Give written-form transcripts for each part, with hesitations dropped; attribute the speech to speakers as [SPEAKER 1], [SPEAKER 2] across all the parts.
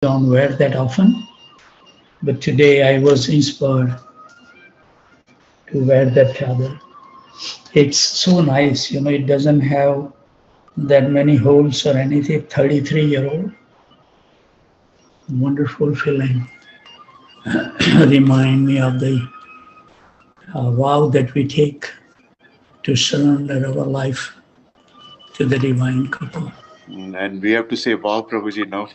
[SPEAKER 1] don't wear that often, but today I was inspired to wear that chadar. It's so nice, it doesn't have that many holes or anything. 33-year-old, wonderful feeling. Remind me of the vow that we take to surrender our life to the divine couple.
[SPEAKER 2] And we have to say, wow, Prabhuji, now.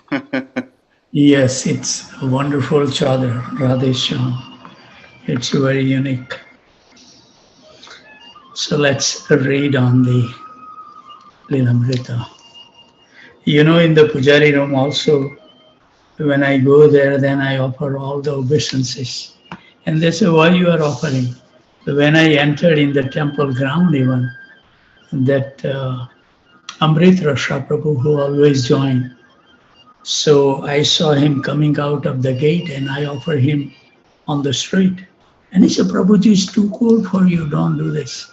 [SPEAKER 1] Yes, it's a wonderful chadar, Radheshyam. It's very unique. So let's read on the Lilamrta. In the Pujari room also, when I go there, then I offer all the obeisances. And they say, why you are offering? When I entered in the temple ground even, that Amrit Rasha Prabhu, who always joined, so I saw him coming out of the gate and I offered him on the street. And he said, Prabhuji, it's too cold for you, don't do this.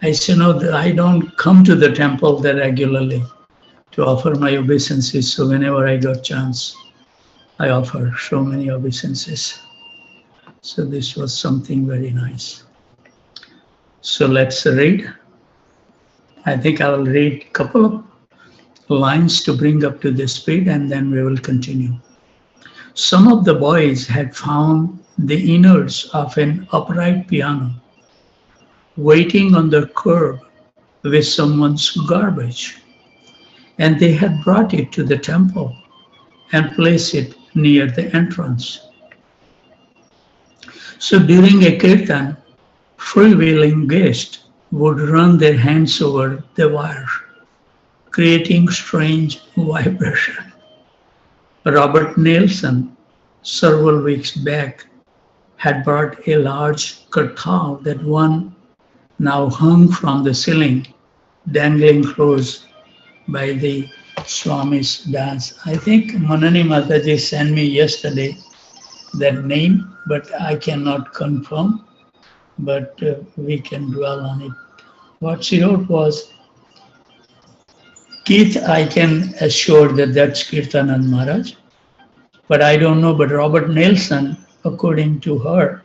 [SPEAKER 1] I said, no, I don't come to the temple there regularly to offer my obeisances. So whenever I got chance, I offer so many obeisances. So this was something very nice. So let's read. I think I will read a couple of lines to bring up to the speed and then we will continue. Some of the boys had found the innards of an upright piano waiting on the curb with someone's garbage, and they had brought it to the temple and placed it near the entrance. So during a kirtan, freewheeling guests would run their hands over the wire, creating strange vibration. Robert Nelson, several weeks back, had brought a large kartal that one now hung from the ceiling, dangling close by the Swami's dance. I think Manani Mataji sent me yesterday that name, but I cannot confirm, but we can dwell on it. What she wrote was, Keith, I can assure that that's Kirtanand Maharaj, but I don't know, but Robert Nelson, according to her,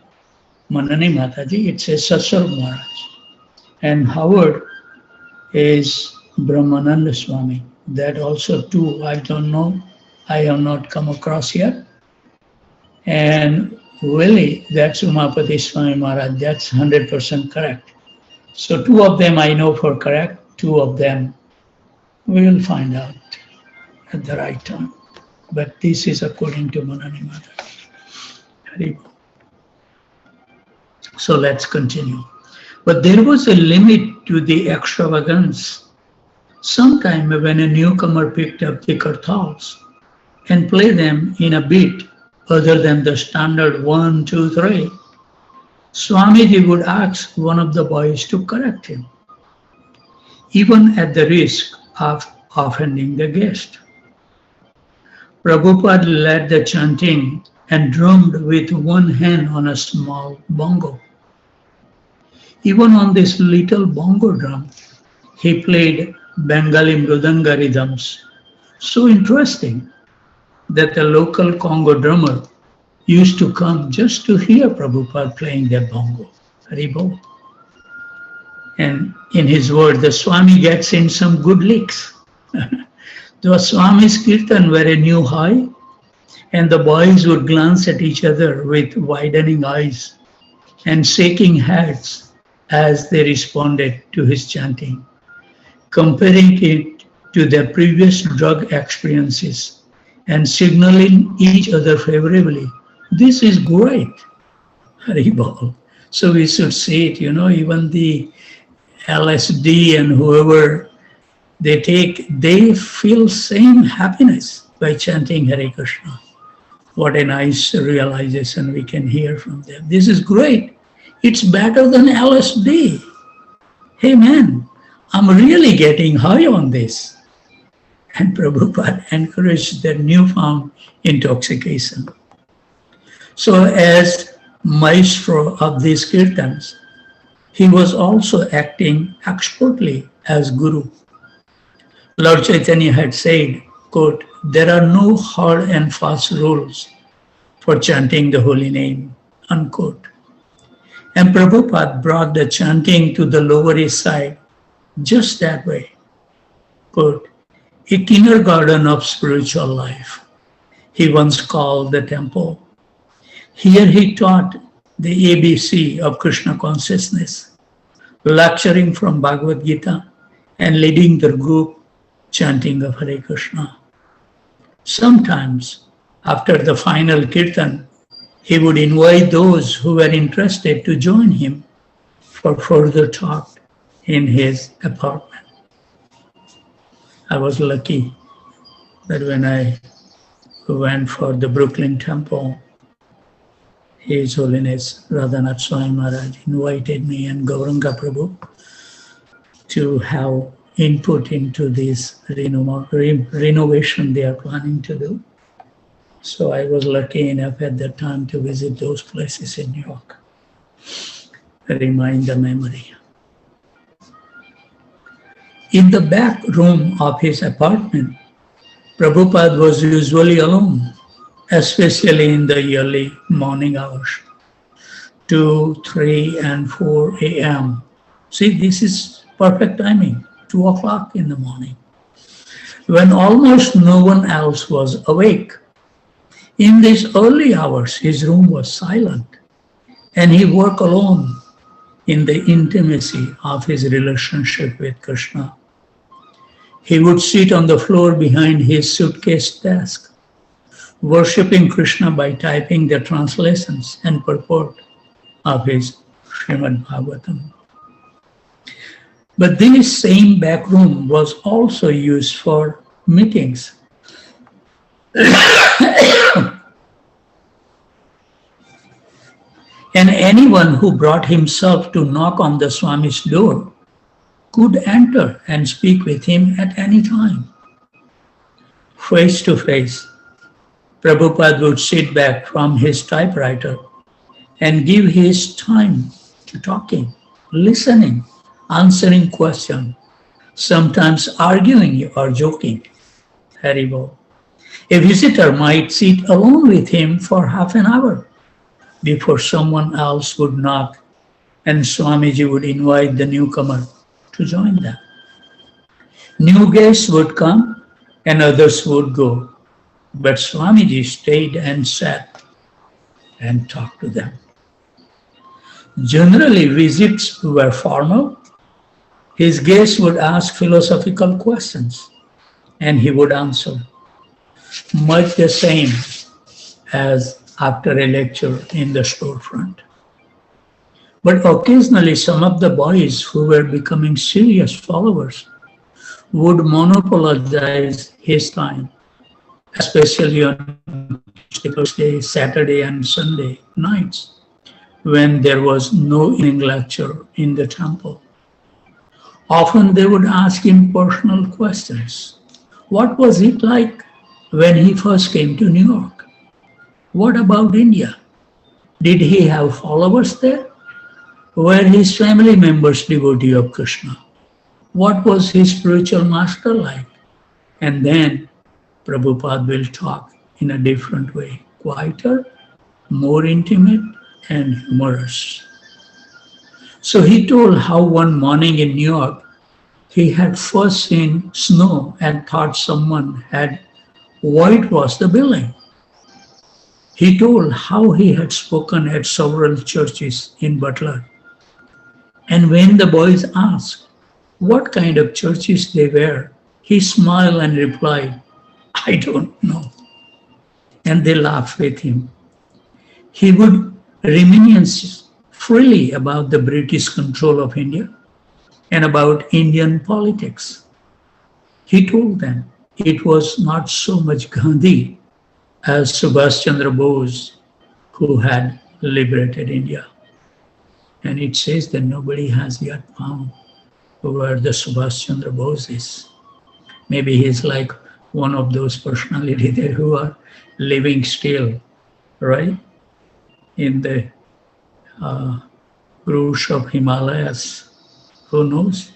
[SPEAKER 1] Manani Mataji, it says Sasur Maharaj. And Howard is Brahmananda Swami. That also too, I don't know, I have not come across yet. And Willie, that's Umapati Swami Maharaj, that's 100% correct. So two of them I know for correct, two of them we will find out at the right time. But this is according to Manani Mataji. So let's continue. But there was a limit to the extravagance. Sometime when a newcomer picked up the kartals and played them in a beat other than the standard 1, 2, 3, Swamiji would ask one of the boys to correct him, even at the risk of offending the guest. Prabhupada led the chanting and drummed with one hand on a small bongo. Even on this little bongo drum, he played Bengali Mridanga rhythms, so interesting that the local Congo drummer used to come just to hear Prabhupada playing that bongo. Haribol. And in his word, the Swami gets in some good licks. The Swami's kirtan were a new high, and the boys would glance at each other with widening eyes and shaking heads as they responded to his chanting, comparing it to their previous drug experiences and signaling each other favorably. This is great. Haribol. So we should see it, even the LSD and whoever they take, they feel same happiness by chanting Hare Krishna. What a nice realization we can hear from them. This is great. It's better than LSD. Hey man, I'm really getting high on this. And Prabhupada encouraged their newfound intoxication. So as maestro of these kirtans, he was also acting expertly as guru. Lord Chaitanya had said, quote, there are no hard and fast rules for chanting the holy name, unquote. And Prabhupada brought the chanting to the Lower East Side just that way. Quote, a kindergarten of spiritual life, he once called the temple. Here he taught the ABC of Krishna consciousness, lecturing from Bhagavad Gita and leading the group chanting of Hare Krishna. Sometimes, after the final kirtan, he would invite those who were interested to join him for further talk in his apartment. I was lucky that when I went for the Brooklyn temple, His Holiness Radhanath Swami Maharaj invited me and Gauranga Prabhu to have input into this renovation they are planning to do. So I was lucky enough at that time to visit those places in New York. Remind the memory. In the back room of his apartment, Prabhupada was usually alone, especially in the early morning hours, 2, 3, and 4 a.m. See, this is perfect timing, 2 o'clock in the morning, when almost no one else was awake. In these early hours, his room was silent, and he worked alone in the intimacy of his relationship with Krishna. He would sit on the floor behind his suitcase desk, worshipping Krishna by typing the translations and purport of his Srimad Bhagavatam. But this same back room was also used for meetings. And anyone who brought himself to knock on the Swami's door could enter and speak with him at any time. Face to face, Prabhupada would sit back from his typewriter and give his time to talking, listening, answering questions, sometimes arguing or joking. Haribol. A visitor might sit alone with him for half an hour before someone else would knock and Swamiji would invite the newcomer to join them. New guests would come and others would go, but Swamiji stayed and sat and talked to them. Generally, visits were formal. His guests would ask philosophical questions and he would answer, much the same as after a lecture in the storefront. But occasionally some of the boys who were becoming serious followers would monopolize his time, especially on Tuesday, Saturday, and Sunday nights, when there was no evening lecture in the temple. Often they would ask him personal questions. What was it like when he first came to New York? What about India? Did he have followers there? Were his family members devotee of Krishna? What was his spiritual master like? And then Prabhupada will talk in a different way, quieter, more intimate, and humorous. So he told how one morning in New York, he had first seen snow and thought someone had whitewashed the building. He told how he had spoken at several churches in Butler. And when the boys asked what kind of churches they were, he smiled and replied, I don't know. And they laughed with him. He would reminisce freely about the British control of India and about Indian politics. He told them it was not so much Gandhi as Subhash Chandra Bose who had liberated India. And it says that nobody has yet found where the Subhash Chandra Bose is. Maybe he's like one of those personalities there who are living still, right? In the roots of Himalayas. Who knows?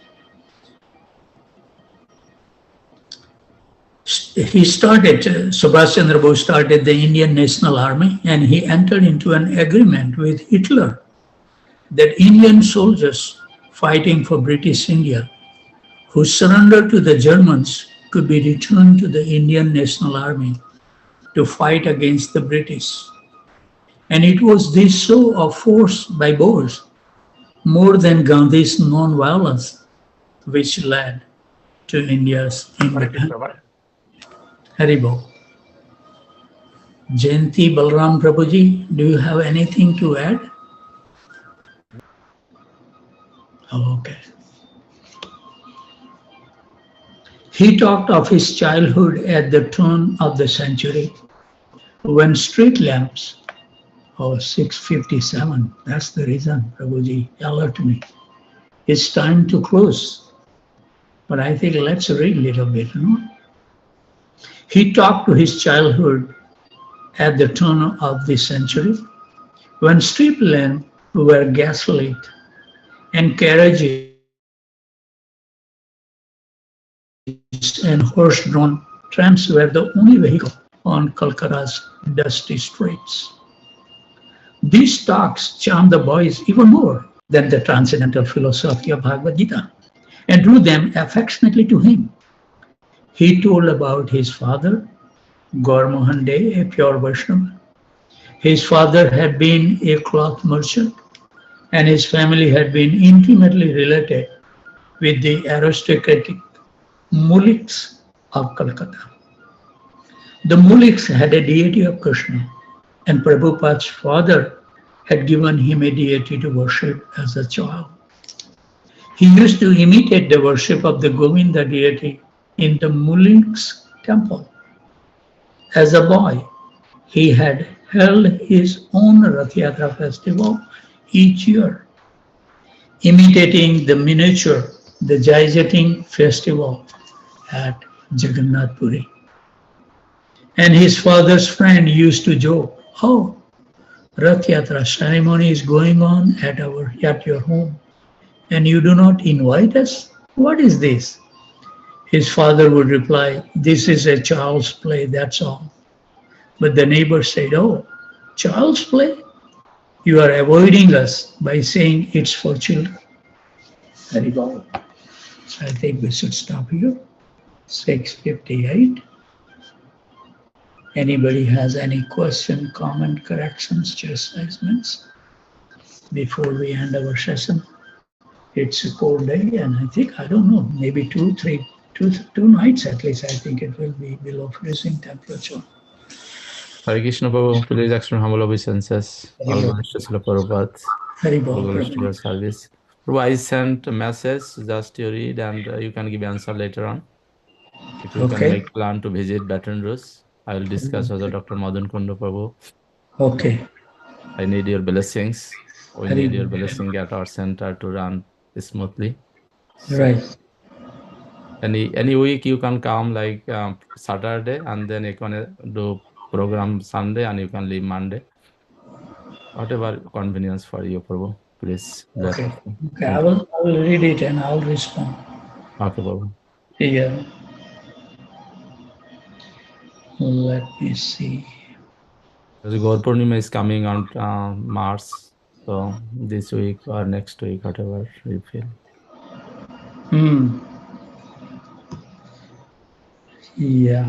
[SPEAKER 1] Subhash Chandra Bose started the Indian National Army, and he entered into an agreement with Hitler that Indian soldiers fighting for British India who surrendered to the Germans could be returned to the Indian National Army to fight against the British. And it was this show of force by Bose, more than Gandhi's non-violence, which led to India's
[SPEAKER 3] Hare
[SPEAKER 1] independence.
[SPEAKER 3] Krishna, bye.
[SPEAKER 1] Haribo. Jayanti Balram Prabhuji, do you have anything to add? Oh, okay. He talked of his childhood at the turn of the century when street lamps, 6:57, that's the reason, Prabhuji, alert me. It's time to close. But I think let's read a little bit. No? He talked to his childhood at the turn of the century when street lamps were gaslit and carriages and horse-drawn trams were the only vehicle on Calcutta's dusty streets. These talks charmed the boys even more than the transcendental philosophy of Bhagavad Gita and drew them affectionately to him. He told about his father, Gaur Mohan De, a pure Vaishnava. His father had been a cloth merchant and his family had been intimately related with the aristocratic Muliks of Calcutta. The Muliks had a deity of Krishna, and Prabhupada's father had given him a deity to worship as a child. He used to imitate the worship of the Govinda deity in the Muliks temple. As a boy, he had held his own Rath Yatra festival each year, imitating the miniature, the Jaijating festival at Jagannath Puri. And his father's friend used to joke, "Oh, Rath Yatra ceremony is going on at your home, and you do not invite us? What is this?" His father would reply, "This is a child's play, that's all." But the neighbor said, "Oh, child's play? You are avoiding us by saying it's for children." Very well. So I think we should stop here. 6:58. Anybody has any question, comment, corrections, chastisements before we end our session? It's a cold day, and I think, I don't know, maybe two nights at least, I think it will be below freezing temperature.
[SPEAKER 4] Hare Krishna Prabhu, please extend humble obeisances. All
[SPEAKER 1] Hare
[SPEAKER 4] glories to Srila Prabhupada.
[SPEAKER 1] Hari
[SPEAKER 4] All
[SPEAKER 1] Bol.
[SPEAKER 4] glories to your service. Prabhu, I sent a message just to read and you can give answer later on. If you can
[SPEAKER 1] Okay.
[SPEAKER 4] make plan to visit Baton Rouge, I will discuss with Dr. Madan Kundu Prabhu.
[SPEAKER 1] Okay.
[SPEAKER 4] I need your blessings. We
[SPEAKER 1] Hari
[SPEAKER 4] need your
[SPEAKER 1] Bol.
[SPEAKER 4] blessing at our center to run smoothly. So,
[SPEAKER 1] Right.
[SPEAKER 4] any week you can come like Saturday and then you can do program Sunday and you can leave Monday. Whatever convenience for you, Prabhu. Please let
[SPEAKER 1] Okay.
[SPEAKER 4] us know.
[SPEAKER 1] Okay.
[SPEAKER 4] Thank
[SPEAKER 1] I
[SPEAKER 4] you.
[SPEAKER 1] will read it and I'll respond.
[SPEAKER 4] Okay, Prabhu.
[SPEAKER 1] Here. Let me see.
[SPEAKER 4] The Gaur Purnima is coming on March. So this week or next week, whatever you feel.
[SPEAKER 1] Yeah.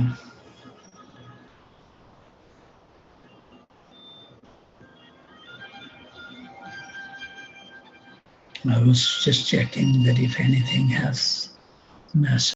[SPEAKER 1] I was just checking that if anything has messed